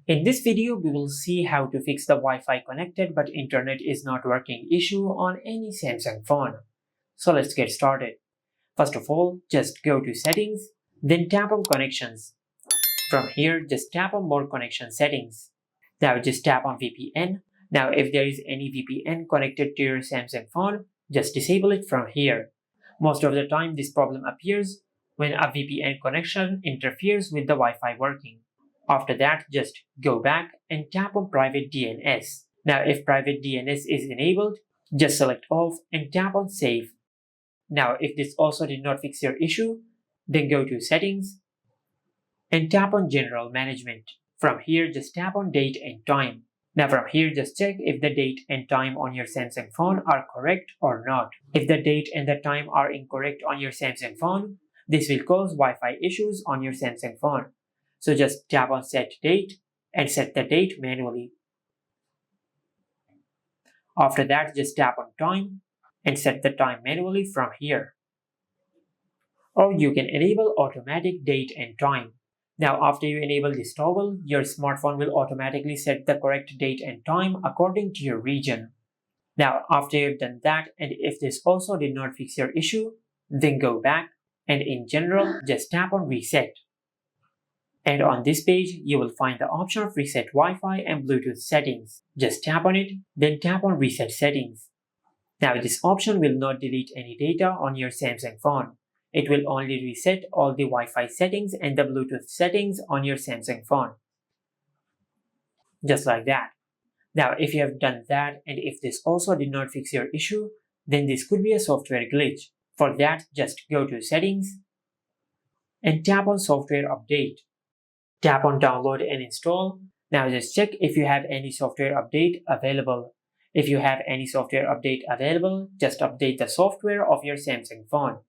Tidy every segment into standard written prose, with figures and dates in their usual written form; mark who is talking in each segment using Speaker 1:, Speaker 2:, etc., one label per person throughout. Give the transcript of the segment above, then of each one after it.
Speaker 1: In this video, we will see how to fix the Wi-Fi connected but internet is not working issue on any Samsung phone. So let's get started. First of all, just go to settings, then tap on connections. From here, just tap on more connection settings. Now just tap on VPN. Now if there is any VPN connected to your Samsung phone, just disable it from here. Most of the time this problem appears when a VPN connection interferes with the Wi-Fi working. After that, just go back and tap on private DNS. Now if private DNS is enabled, just select off and tap on save. Now if this also did not fix your issue, then go to settings and tap on general management. From here, just tap on date and time. Now from here, just check if the date and time on your Samsung phone are correct or not. If the date and the time are incorrect on your Samsung phone, this will cause Wi-Fi issues on your Samsung phone. So just tap on set date and set the date manually. After that, just tap on time and set the time manually from here. Or you can enable automatic date and time. Now after you enable this toggle, your smartphone will automatically set the correct date and time according to your region. Now after you've done that, and if this also did not fix your issue, then go back and in general just tap on reset. And on this page, you will find the option of reset Wi-Fi and Bluetooth settings. Just tap on it, then tap on reset settings. Now this option will not delete any data on your Samsung phone. It will only reset all the Wi-Fi settings and the Bluetooth settings on your Samsung phone. Just like that. Now if you have done that and if this also did not fix your issue, then this could be a software glitch. For that, just go to settings and tap on software update. Tap on download and install. Now just check if you have any software update available. If you have any software update available, just update the software of your Samsung phone.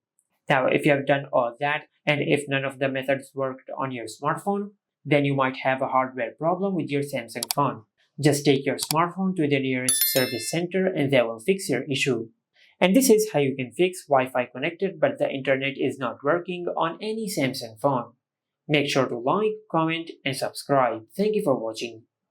Speaker 1: Now if you have done all that and if none of the methods worked on your smartphone, then you might have a hardware problem with your Samsung phone. Just take your smartphone to the nearest service center and they will fix your issue. And this is how you can fix Wi-Fi connected but the internet is not working on any Samsung phone. Make sure to like, comment, and subscribe. Thank you for watching.